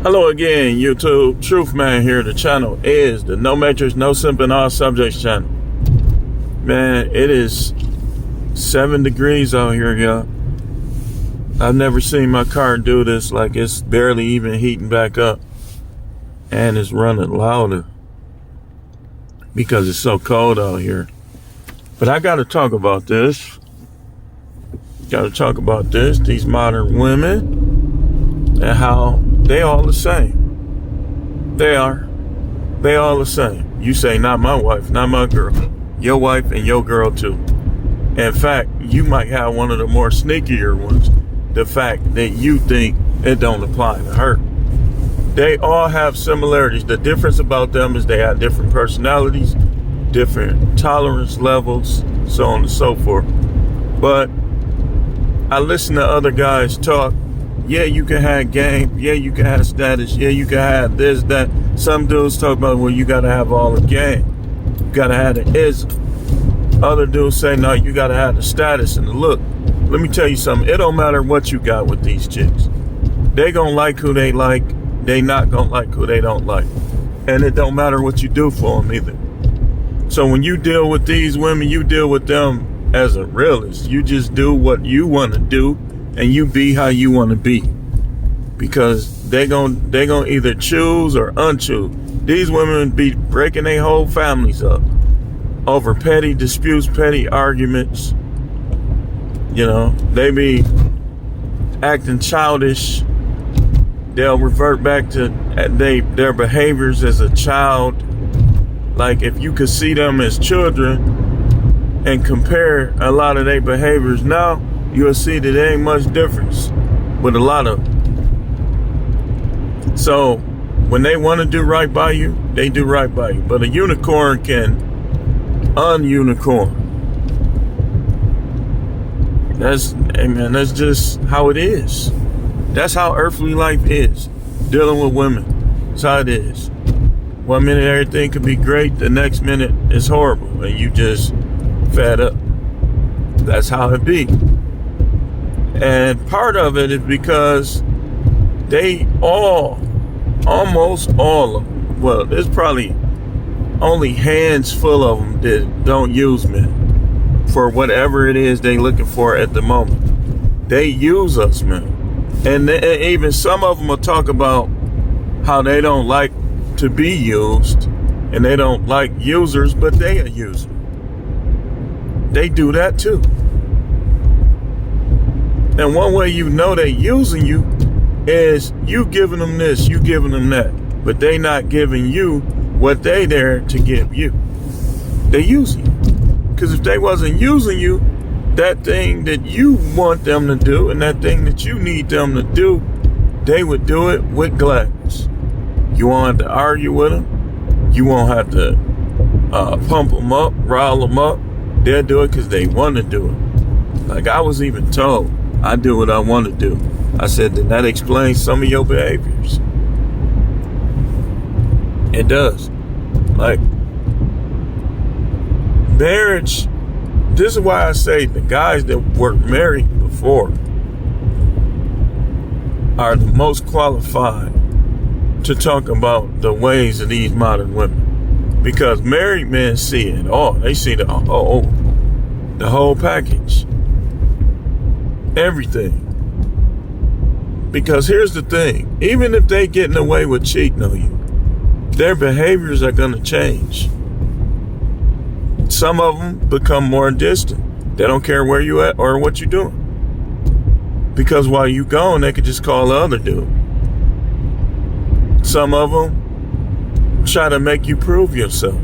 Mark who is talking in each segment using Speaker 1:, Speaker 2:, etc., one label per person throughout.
Speaker 1: Hello again, YouTube. Truth Man here. The channel is the No Matrix, No Simping, All Subjects channel. Man, it is 7 degrees out here, y'all. I've never seen my car do this. Like, it's barely even heating back up. And it's running louder because it's so cold out here. But I got to talk about this. These modern women and how they all the same. They all the same. You say, not my wife, not my girl. Your wife and your girl too. In fact, you might have one of the more sneakier ones. The fact that you think it don't apply to her. They all have similarities. The difference about them is they have different personalities, different tolerance levels, so on and so forth. But I listen to other guys talk. Yeah, you can have game. Yeah, you can have status. Yeah, you can have this, that. Some dudes talk about, well, you got to have all the game. You got to have the ism. Other dudes say, no, you got to have the status and the look. Let me tell you something. It don't matter what you got with these chicks. They going to like who they like. They not going to like who they don't like. And it don't matter what you do for them either. So when you deal with these women, you deal with them as a realist. You just do what you want to do. And you be how you want to be, because they gonna either choose or unchoose. These women be breaking their whole families up over petty disputes, petty arguments. You know, they be acting childish. They'll revert back to their behaviors as a child. Like, if you could see them as children and compare a lot of their behaviors now, you'll see that there ain't much difference with a lot of them. So when they want to do right by you, they do right by you. But a unicorn can ununicorn. That's just how it is. That's how earthly life is. Dealing with women. That's how it is. 1 minute everything could be great, the next minute it's horrible, and you just fed up. That's how it be. And part of it is because they almost all of them, well, there's probably only hands full of them that don't use men for whatever it is they looking for at the moment. They use us, man. And even some of them will talk about how they don't like to be used and they don't like users, but they are users. They do that too. And one way you know they using you is you giving them this, you giving them that. But they not giving you what they there to give you. They using you. Because if they wasn't using you, that thing that you want them to do and that thing that you need them to do, they would do it with gladness. You won't have to argue with them. You won't have to pump them up, rile them up. They'll do it because they want to do it. Like, I was even told, I do what I want to do. I said, then that explains some of your behaviors. It does. Like, marriage, this is why I say the guys that were married before are the most qualified to talk about the ways of these modern women. Because married men see it all. They see the whole package. Everything. Because here's the thing, even if they getting away with cheating on you, their behaviors are going to change. Some of them become more distant. They don't care where you at or what you're doing. Because while you gone, they could just call the other dude. Some of them try to make you prove yourself.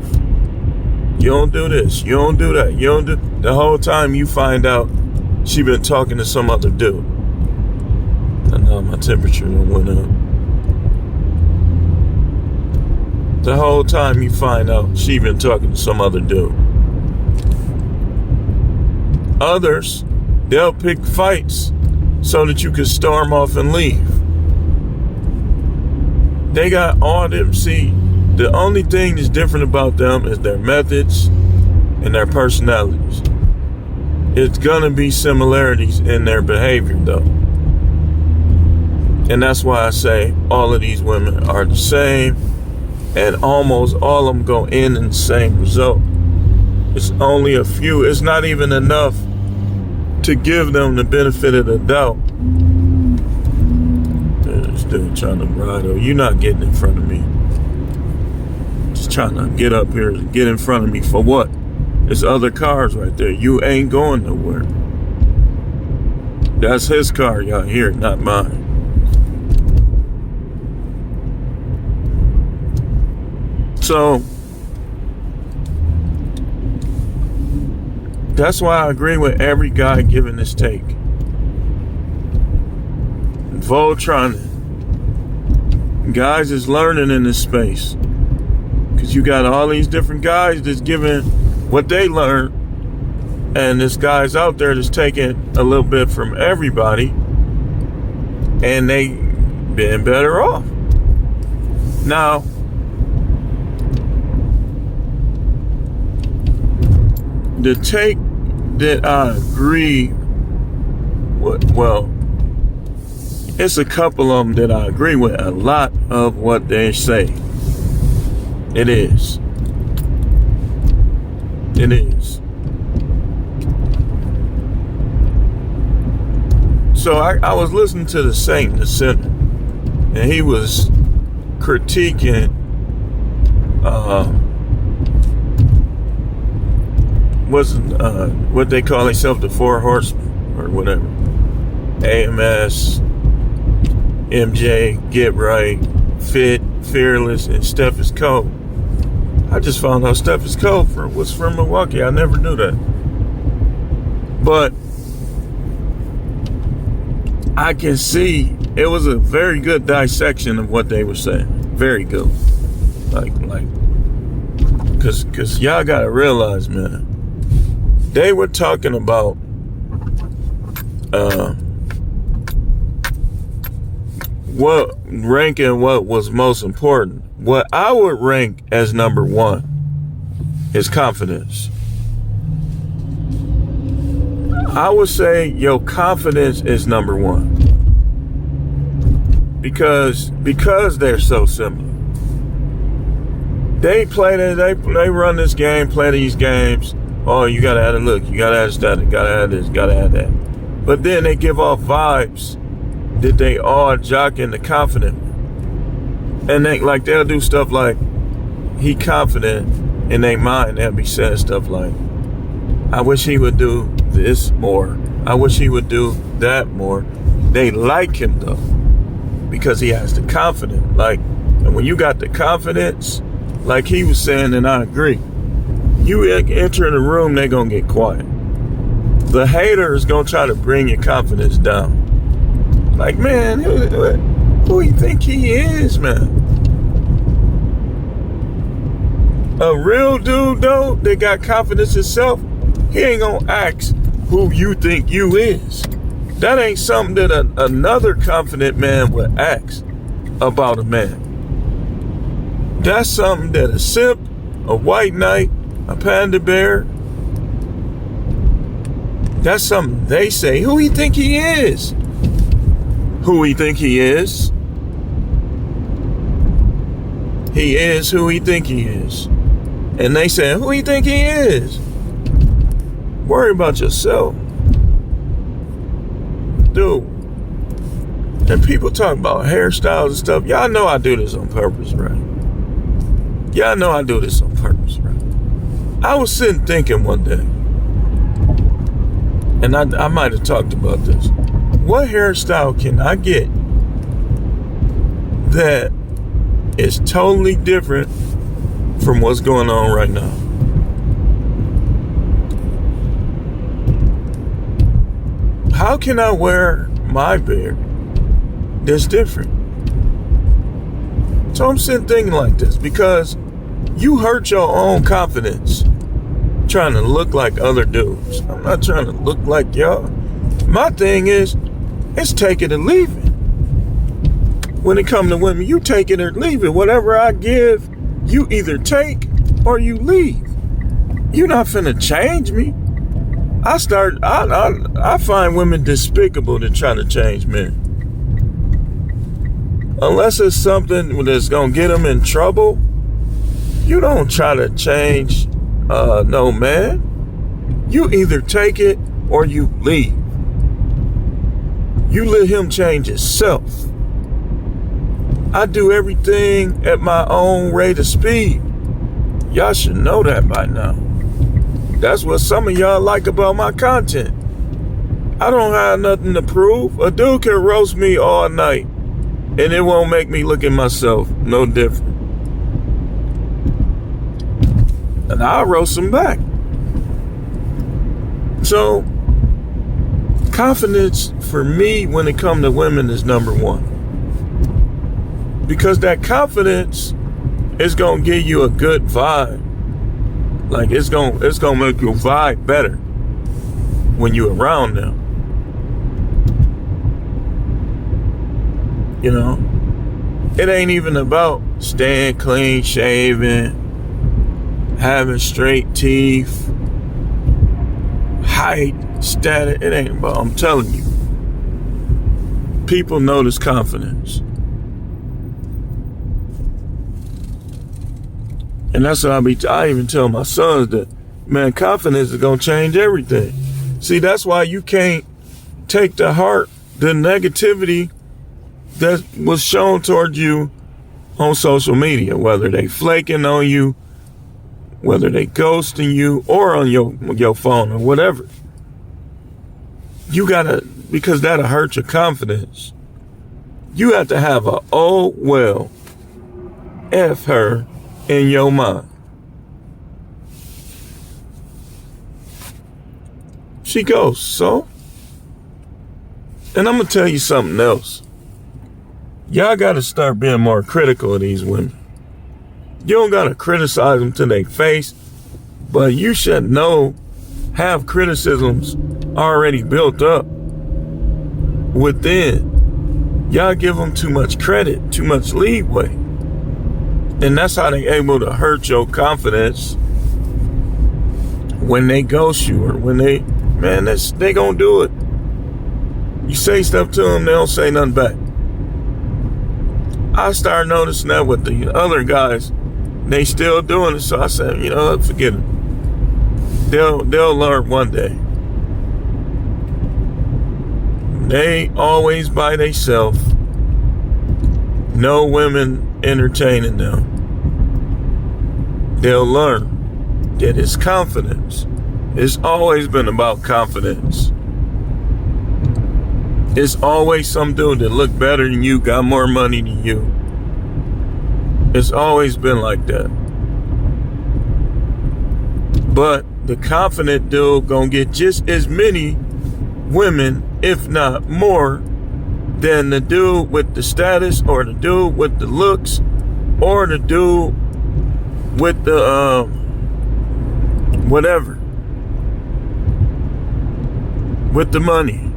Speaker 1: You don't do this, you don't do that, you don't do... The whole time you find out she been talking to some other dude. I know my temperature went up. The whole time you find out she been talking to some other dude. Others, they'll pick fights so that you can storm off and leave. They got all them. See, the only thing that's different about them is their methods and their personalities. It's gonna be similarities in their behavior though. And that's why I say all of these women are the same, and almost all of them go in the same result. It's only a few. It's not even enough to give them the benefit of the doubt. This dude trying to ride over. You're not getting in front of me. Just trying to get up here and get in front of me for what? There's other cars right there. You ain't going nowhere. That's his car, y'all hear, not mine. So that's why I agree with every guy giving this take. Voltron, guys is learning in this space, because you got all these different guys that's giving what they learned, and this guy's out there that's taking a little bit from everybody, and they been better off. Now, the take that I agree with, well, it's a couple of them that I agree with a lot of what they say. It is. It is. So I was listening to the Saint, the Sinner, and he was critiquing what they call themselves, the Four Horsemen or whatever. AMS, MJ, Get Right, Fit, Fearless, and Steph is Cold. I just found out Steph is Cold was from Milwaukee. I never knew that. But I can see it was a very good dissection of what they were saying. Very good. Like, cause y'all gotta realize, man, they were talking about what ranking what was most important. What I would rank as number one is confidence. I would say your confidence is number one. Because they're so similar. They run this game, play these games. Oh, you gotta add a look, you gotta add static, gotta add this, gotta add that. But then they give off vibes that they are jocking the confident. And they'll do stuff like, he confident in their mind. They'll be saying stuff like, I wish he would do this more. I wish he would do that more. They like him though, because he has the confidence. And when you got the confidence, like he was saying, and I agree, you enter in the room, they're gonna get quiet. The hater is gonna try to bring your confidence down. Like, man, who you think he is, man? A real dude though, that got confidence himself, he ain't gonna ask who you think you is. That ain't something that another confident man would ask about a man. That's something that a simp, a white knight, a panda bear, that's something they say. Who he think he is? Who he think he is? He is who he think he is. And they say, who he think he is? Worry about yourself. Dude. And people talk about hairstyles and stuff. Y'all know I do this on purpose, right? Y'all know I do this on purpose, right? I was sitting thinking one day, and I might have talked about this. What hairstyle can I get that is totally different from what's going on right now? How can I wear my beard that's different? So I'm sitting thinking like this, because you hurt your own confidence trying to look like other dudes. I'm not trying to look like y'all. My thing is, it's take it or leave it. When it comes to women, you take it or leave it. Whatever I give, you either take or you leave. You're not finna change me. I find women despicable to try to change men. unless it's something that's gonna get them in trouble, you don't try to change no man. You either take it or you leave. You let him change himself. I do everything at my own rate of speed. Y'all should know that by now. That's what some of y'all like about my content. I don't have nothing to prove. A dude can roast me all night and it won't make me look at myself no different. And I'll roast him back. So, confidence for me when it comes to women is number one. Because that confidence is gonna give you a good vibe. Like it's gonna make your vibe better when you're around them. You know, it ain't even about staying clean shaven, having straight teeth, height, status. It ain't about, I'm telling you, people notice confidence. And that's what I even tell my sons that, man, confidence is going to change everything. See, that's why you can't take to heart the negativity that was shown toward you on social media, whether they flaking on you, whether they ghosting you, or on your phone or whatever. You gotta, because that'll hurt your confidence. You have to have a, oh, well, F her in your mind. She goes, so? And I'm gonna tell you something else. Y'all gotta start being more critical of these women. You don't gotta criticize them to their face, but you should have criticisms already built up within. Y'all give them too much credit, too much leeway. And that's how they able to hurt your confidence when they ghost you or when they gonna do it. You say stuff to them, they don't say nothing back. I started noticing that with the other guys. They still doing it, so I said, you know what, forget them. They'll learn one day. They always by themselves. No women entertaining them. They'll learn that it's confidence. It's always been about confidence. It's always some dude that look better than you, got more money than you. It's always been like that. But the confident dude gonna get just as many women, if not more, than the dude with the status or the dude with the looks or the dude with the whatever, with the money.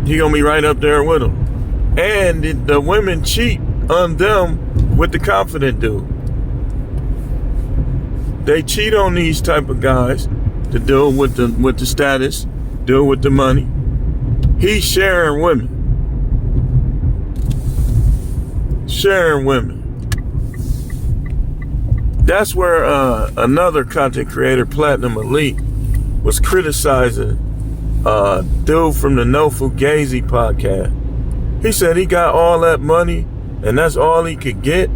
Speaker 1: He gonna be right up there with them. And the women cheat on them with the confident dude. They cheat on these type of guys, the dude with the status, dude with the money. He's sharing women. Sharing women. That's where another content creator, Platinum Elite, was criticizing dude from the No Fugazi podcast. He said he got all that money and that's all he could get.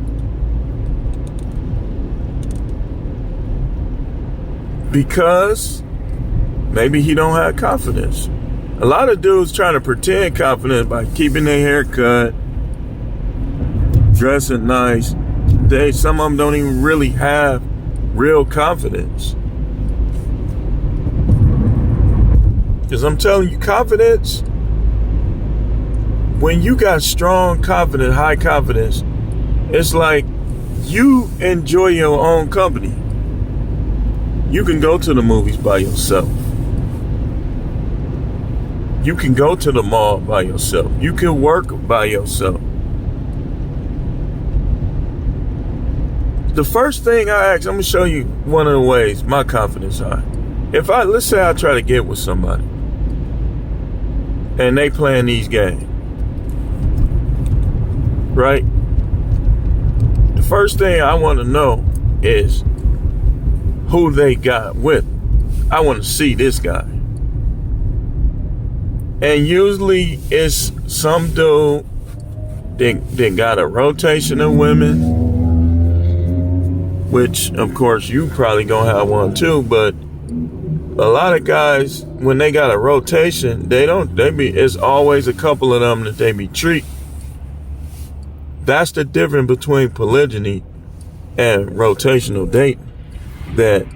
Speaker 1: Because maybe he don't have confidence. A lot of dudes trying to pretend confidence by keeping their hair cut, dressing nice. Some of them don't even really have real confidence. Because I'm telling you, confidence, when you got strong confidence, high confidence, it's like you enjoy your own company. You can go to the movies by yourself. You can go to the mall by yourself. You can work by yourself. The first thing I ask, I'm going to show you one of the ways my confidence high. Let's say I try to get with somebody and they playing these games. right? The first thing I want to know is who they got with. I want to see this guy. And usually it's some dude that got a rotation of women, which of course you probably gonna have one too, but a lot of guys, when they got a rotation, it's always a couple of them that they be treating. That's the difference between polygyny and rotational dating. That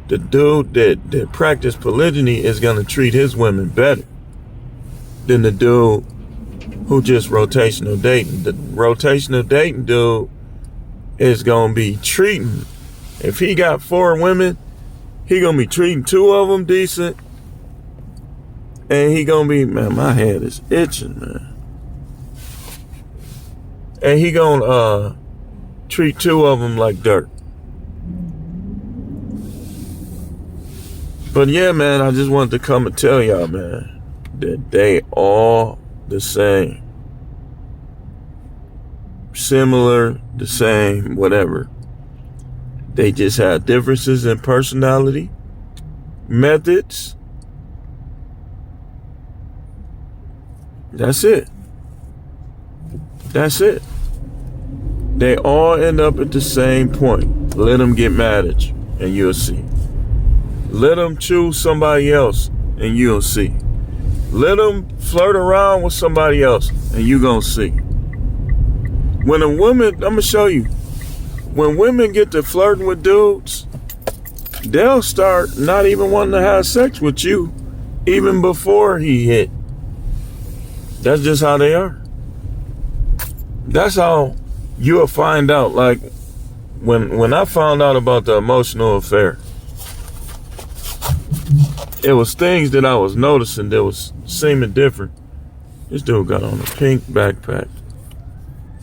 Speaker 1: the dude that practice polygyny is gonna treat his women better than the dude who just rotational dating. The rotational dating dude is gonna be treating, if he got 4 women, he gonna be treating 2 of them decent, and he gonna be, man, my head is itching, man. And he gonna treat 2 of them like dirt. But yeah, man, I just wanted to come and tell y'all, man, that they all the same. Similar, the same, whatever. They just have differences in personality, methods. That's it. That's it. They all end up at the same point. Let them get mad at you, and you'll see. Let them choose somebody else, and you'll see. Let them flirt around with somebody else, and you're going to see. When a woman, I'm going to show you, when women get to flirting with dudes, they'll start not even wanting to have sex with you even before he hit. That's just how they are. That's how you'll find out. Like when I found out about the emotional affair, it was things that I was noticing that was seeming different. This dude got on a pink backpack.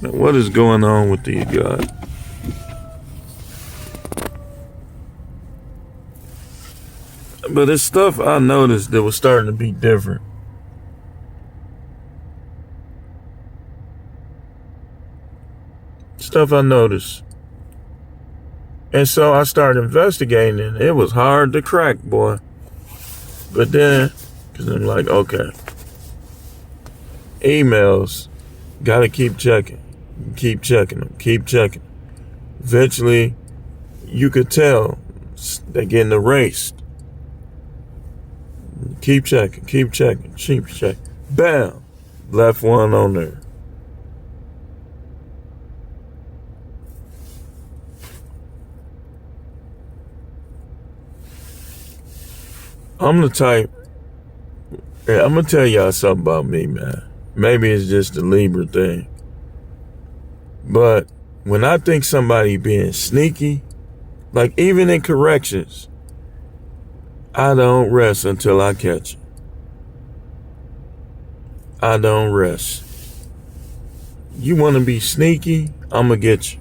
Speaker 1: Now, what is going on with these guys? But it's stuff I noticed that was starting to be different. Stuff I noticed. And so I started investigating. It was hard to crack, boy. But then, because I'm like, okay. Emails, gotta keep checking. Keep checking them. Keep checking. Eventually, you could tell they're getting erased. Keep checking. Keep checking. Keep checking. Bam! Left one on there. I'm the type, I'm going to tell y'all something about me, man. Maybe it's just the Libra thing. But when I think somebody being sneaky, like even in corrections, I don't rest until I catch it. I don't rest. You want to be sneaky, I'm going to get you.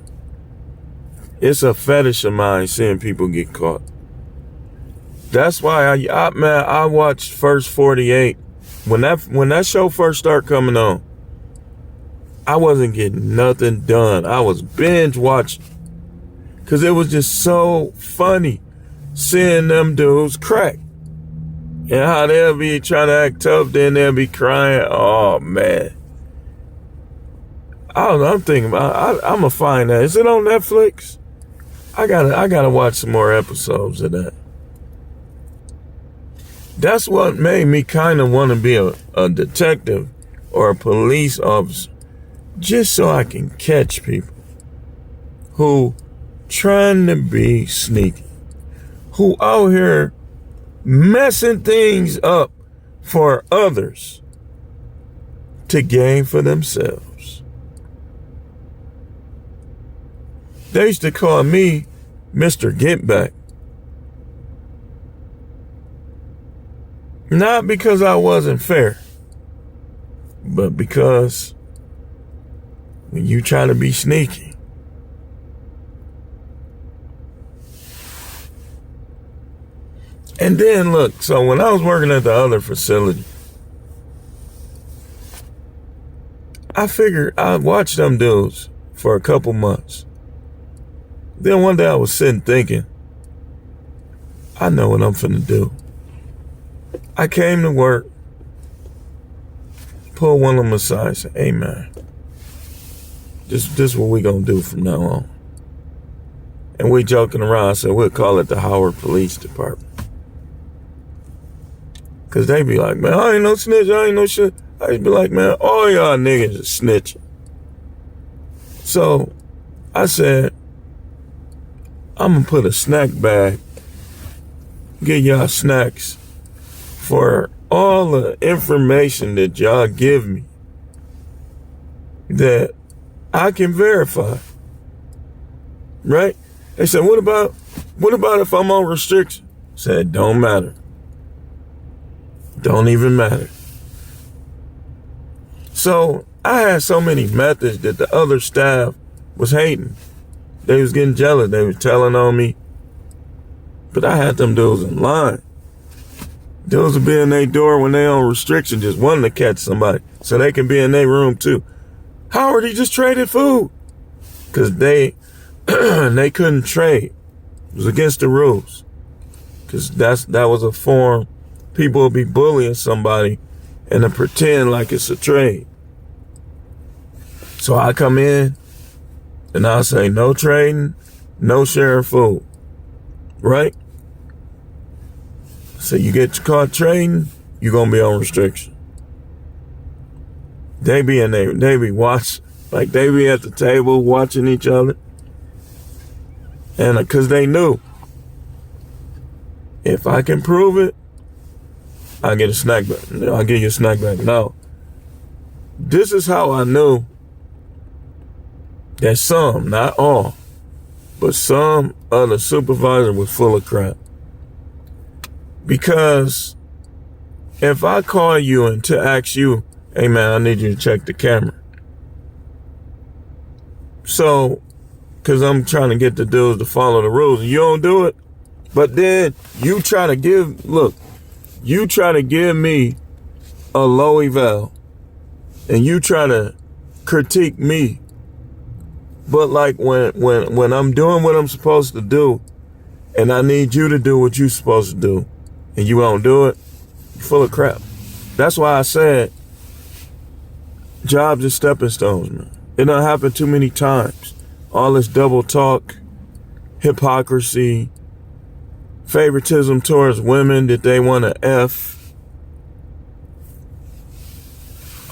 Speaker 1: It's a fetish of mine seeing people get caught. That's why I watched First 48. When that show first started coming on, I wasn't getting nothing done. I was binge watching. Cause it was just so funny seeing them dudes crack. And how they'll be trying to act tough, then they'll be crying. Oh man. I don't know, I'm thinking about I'm gonna find that. Is it on Netflix? I gotta watch some more episodes of that. That's what made me kind of want to be a detective or a police officer, just so I can catch people who trying to be sneaky, who out here messing things up for others to gain for themselves. They used to call me Mr. Get Back. Not because I wasn't fair, but because when you try to be sneaky, and then look, so when I was working at the other facility, I figured I'd watch them dudes for a couple months. Then one day I was sitting thinking, I know what I'm finna do. I came to work, pulled one of them aside and said, hey man, this is what we gonna do from now on. And we joking around, I said, we'll call it the Howard Police Department. Cause they be like, man, I ain't no snitch, I ain't no shit. I be like, man, all y'all niggas are snitching. So I said, I'm gonna put a snack bag, get y'all snacks for all the information that y'all give me that I can verify. Right? They said, what about if I'm on restriction? I said, don't matter. Don't even matter. So I had so many methods that the other staff was hating. They was getting jealous. They was telling on me. But I had them dudes in line. Dudes would be in their door when they on restriction, just wanting to catch somebody so they can be in their room too. Howard, he just traded food. Because they couldn't trade. It was against the rules. Because that was a form. People would be bullying somebody and to pretend like it's a trade. So I come in and I'll say, no trading, no sharing food. Right? So you get caught trading, you're going to be on restriction. They be at the table watching each other. And because they knew, if I can prove it, I'll get a snack back. I'll give you a snack back. No. This is how I knew that some, not all, but some of the supervisor was full of crap. Because if I call you and to ask you, hey man, I need you to check the camera. So, because I'm trying to get the dudes to follow the rules and you don't do it, but then you try to give me a low eval and you try to critique me. But like when I'm doing what I'm supposed to do and I need you to do what you're supposed to do and you won't do it, you're full of crap. That's why I said jobs are stepping stones, man. It done happened too many times. All this double talk, hypocrisy, favoritism towards women that they want to F.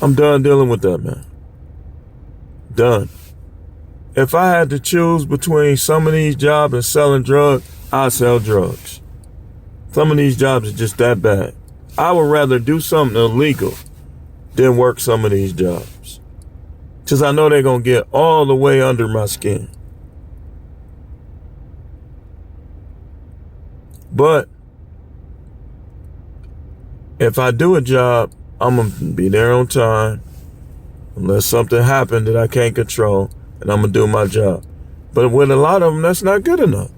Speaker 1: I'm done dealing with that, man. Done. If I had to choose between some of these jobs and selling drugs, I'd sell drugs. Some of these jobs are just that bad. I would rather do something illegal than work some of these jobs. Because I know they're going to get all the way under my skin. But if I do a job, I'm going to be there on time. Unless something happened that I can't control, and I'm going to do my job. But with a lot of them, that's not good enough.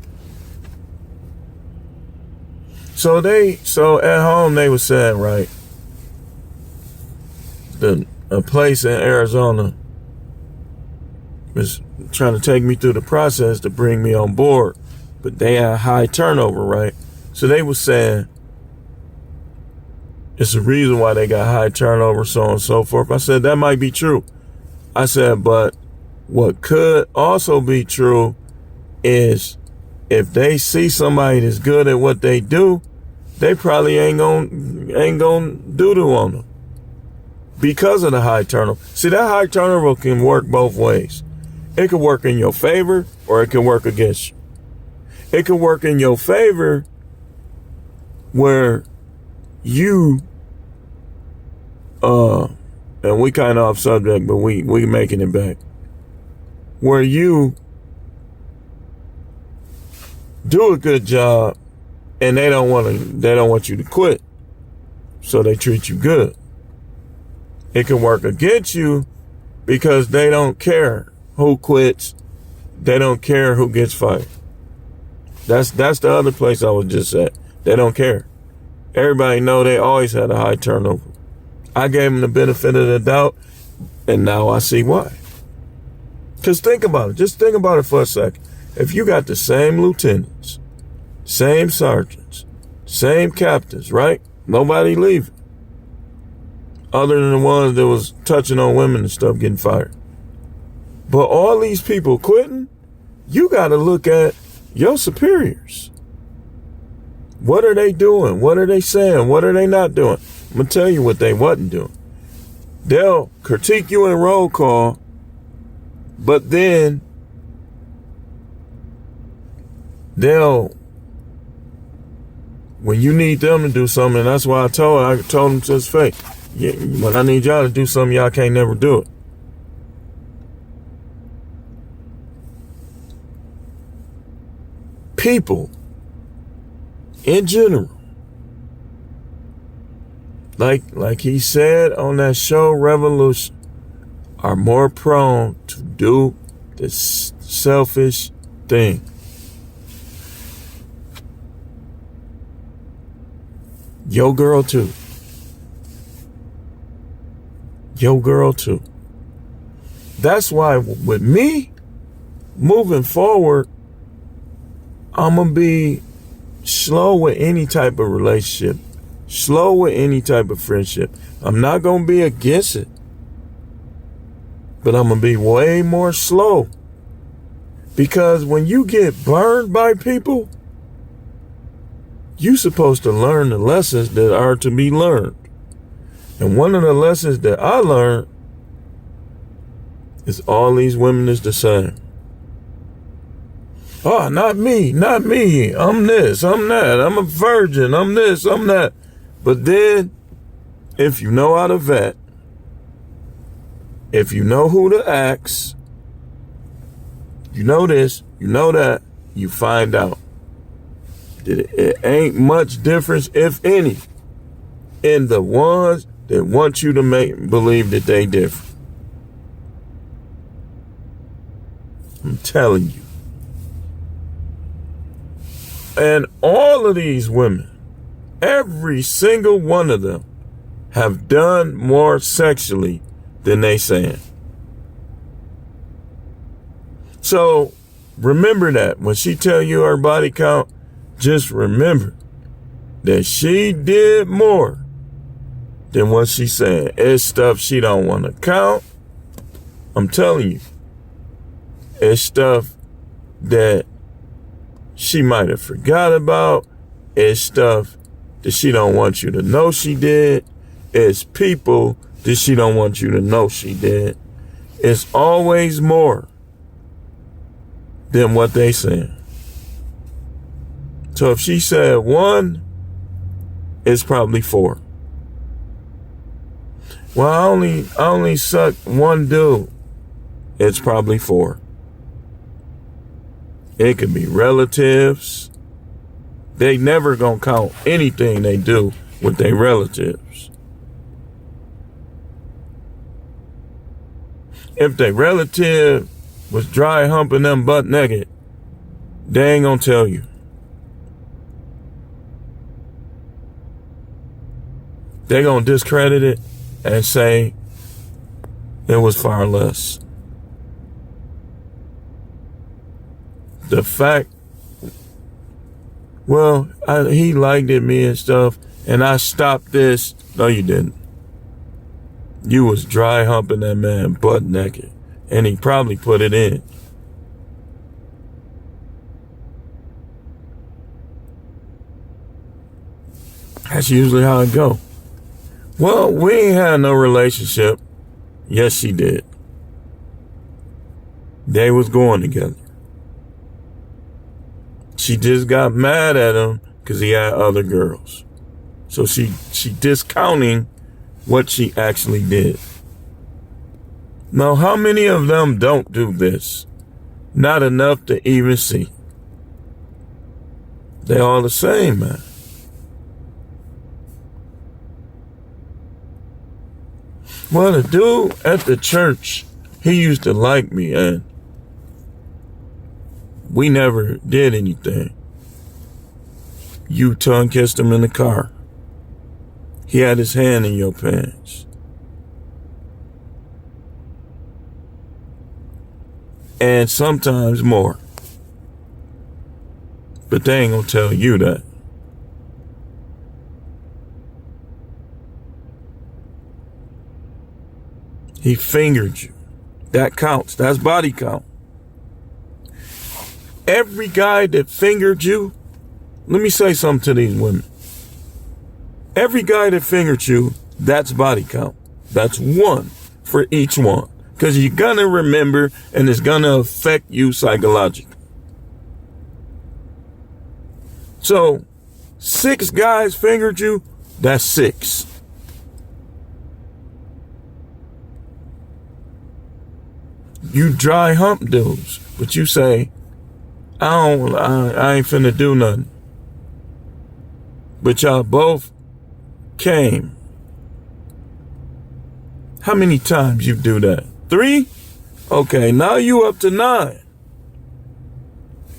Speaker 1: So at home, they were saying, right, a place in Arizona was trying to take me through the process to bring me on board, but they had high turnover, right? So they were saying it's a reason why they got high turnover, so on and so forth. I said, that might be true. I said, but what could also be true is if they see somebody that's good at what they do, they probably ain't gonna doo-doo on them because of the high turnover. See, that high turnover can work both ways. It can work in your favor or it can work against you. It can work in your favor where you, and we kind of off subject, but we making it back. Where you do a good job and they don't want you to quit. So they treat you good. It can work against you because they don't care who quits. They don't care who gets fired. That's the other place I was just at. They don't care. Everybody know they always had a high turnover. I gave them the benefit of the doubt. And now I see why. Because think about it. Just think about it for a second. If you got the same lieutenants, same sergeants, same captains, right? Nobody leaving. Other than the ones that was touching on women and stuff getting fired. But all these people quitting, you got to look at your superiors. What are they doing? What are they saying? What are they not doing? I'm going to tell you what they wasn't doing. They'll critique you in roll call, but then when you need them to do something, and that's why I told them to his face, when I need y'all to do something, y'all can't never do it. People, in general, like he said on that show, Revolution, are more prone to do this selfish thing. Your girl too. Your girl too. That's why with me, moving forward, I'm going to be slow with any type of relationship, slow with any type of friendship. I'm not going to be against it, but I'm going to be way more slow. Because when you get burned by people, you're supposed to learn the lessons that are to be learned. And one of the lessons that I learned is all these women is the same. Oh, not me, not me. I'm this, I'm that. I'm a virgin, I'm this, I'm that. But then, if you know how to vet, if you know who to ask, you know this, you know that, you find out that it ain't much difference, if any, in the ones that want you to make believe that they different. I'm telling you. And all of these women, every single one of them, have done more sexually than they saying. So remember that when she tell you her body count, just remember that she did more than what she's saying. It's stuff she don't want to count. I'm telling you. It's stuff that she might have forgot about. It's stuff that she don't want you to know she did. It's people that she don't want you to know she did. It's always more than what they saying. So if she said 1, it's probably 4. Well, I only sucked 1 dude. It's probably 4. It could be relatives. They never gonna count anything they do with their relatives. If their relative was dry humping them butt naked, they ain't gonna tell you. They gonna discredit it and say it was far less. The fact, well, he liked it, me and stuff, and I stopped this. No, you didn't. You was dry humping that man butt naked, and he probably put it in. That's usually how it go. Well, we ain't had no relationship. Yes, she did. They was going together. She just got mad at him because he had other girls. So she discounting what she actually did. Now, how many of them don't do this? Not enough to even see. They all the same, man. Well, the dude at the church, he used to like me, and we never did anything. You tongue kissed him in the car. He had his hand in your pants. and sometimes more. But they ain't gonna tell you that. He fingered you. That counts. That's body count. Every guy that fingered you, let me say something to these women. Every guy that fingered you, that's body count. That's one for each one. Because you're going to remember and it's going to affect you psychologically. So, 6 guys fingered you, that's 6. You dry hump dudes, but you say, I ain't finna do nothing. But y'all both came. How many times you do that? 3? Okay, now you up to 9.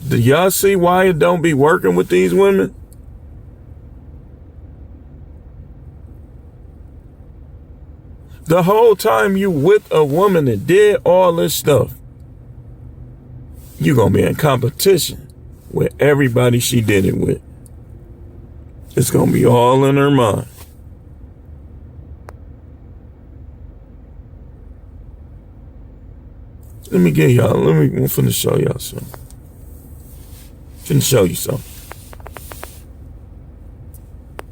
Speaker 1: Do y'all see why it don't be working with these women? The whole time you with a woman that did all this stuff, you gonna be in competition with everybody she did it with. It's gonna be all in her mind. I'm finna show y'all something. Finna show you something.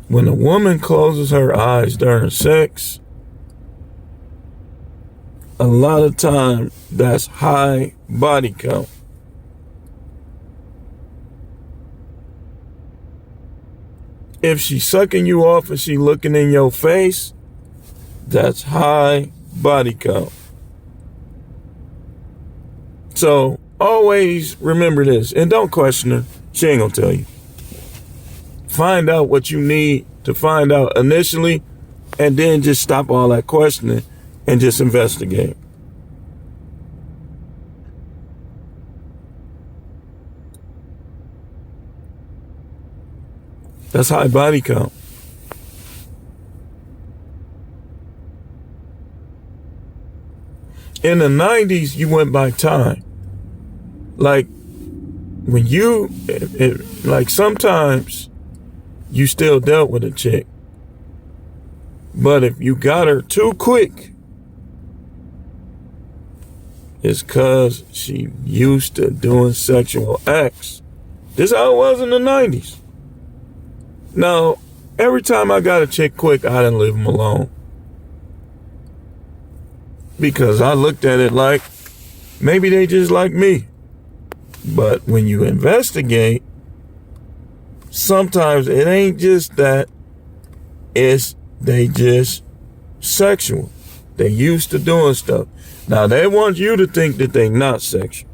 Speaker 1: When a woman closes her eyes during sex, a lot of time that's high body count. If she's sucking you off and she looking in your face, that's high body count. So always remember this, and don't question her. She ain't gonna tell you. Find out what you need to find out initially, and then just stop all that questioning and just investigate. That's high body count. In the 90s, you went by time. Like, when like sometimes you still dealt with a chick. But if you got her too quick, it's cause she used to doing sexual acts. This is how it was in the 90s. Now, every time I got a chick quick, I didn't leave them alone. Because I looked at it like, maybe they just like me. But when you investigate, sometimes it ain't just that, it's they just sexual. They used to doing stuff. Now, they want you to think that they not sexual.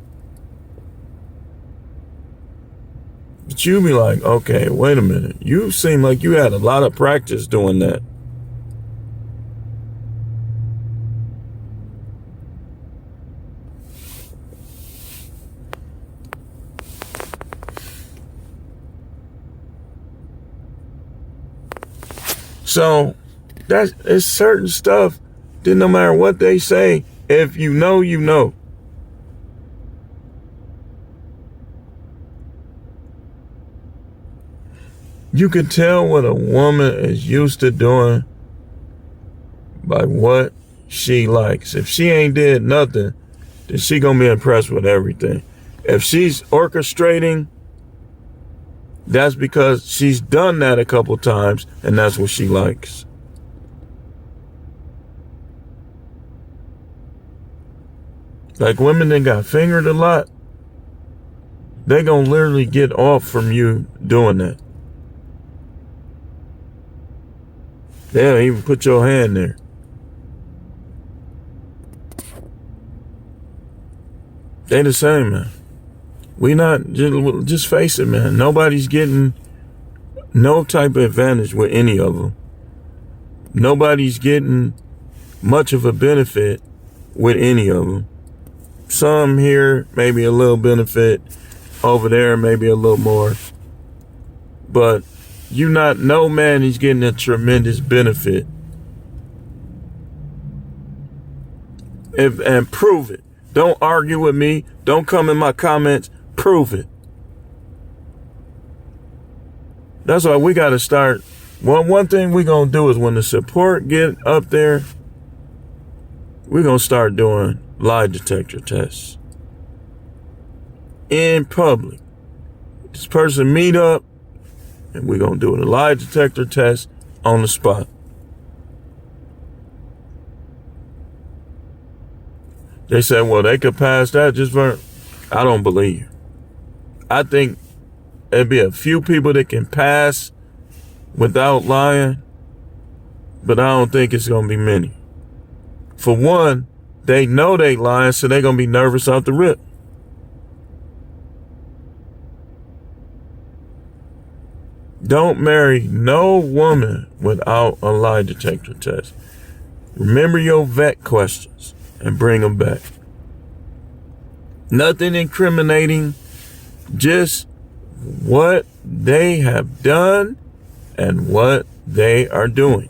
Speaker 1: But you be like, okay, wait a minute. You seem like you had a lot of practice doing that. So, it's certain stuff that no matter what they say, if you know, you know. You can tell what a woman is used to doing by what she likes. If she ain't did nothing, then she gonna be impressed with everything. If she's orchestrating, that's because she's done that a couple times and that's what she likes. Like women that got fingered a lot, they gonna literally get off from you doing that. They'll even put your hand there. They the same, man. We not, just face it, man. Nobody's getting no type of advantage with any of them. Nobody's getting much of a benefit with any of them. Some here, maybe a little benefit. Over there, maybe a little more. But no man is getting a tremendous benefit. And prove it. Don't argue with me. Don't come in my comments. Prove it. That's why we got to start. Well, one thing we're going to do is when the support get up there, we're going to start doing lie detector tests in public. This person meet up and we're going to do a lie detector test on the spot. They said, well, they could pass that just for, I don't believe you. I think there'd be a few people that can pass without lying, but I don't think it's going to be many. For one, they know they lying, so they're going to be nervous off the rip. Don't marry no woman without a lie detector test. Remember your vet questions and bring them back. Nothing incriminating, just what they have done and what they are doing.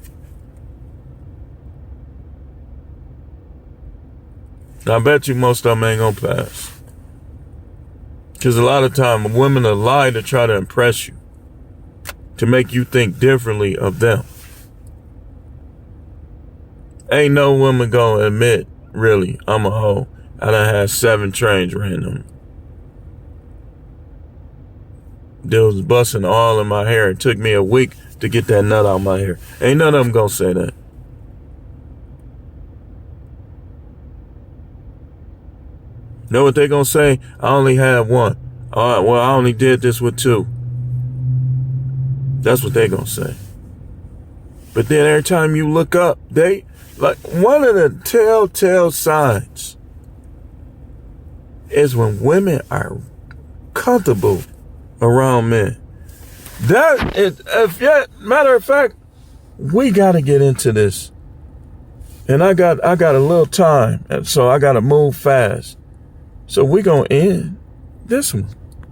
Speaker 1: I bet you most of them ain't gonna pass. Because a lot of time women will lie to try to impress you, to make you think differently of them. Ain't no woman gonna admit, really, I'm a hoe. I done had 7 trains ran on me. They was busting all in my hair. It took me a week to get that nut out of my hair. Ain't none of them gonna say that. Know what they gonna say? I only had 1. All right, well, I only did this with 2. That's what they gonna say. But then every time you look up, they, like, one of the telltale signs is when women are comfortable around men. That is, if yet, matter of fact, we gotta get into this. And I got a little time, and so I gotta move fast. So we gonna end this one.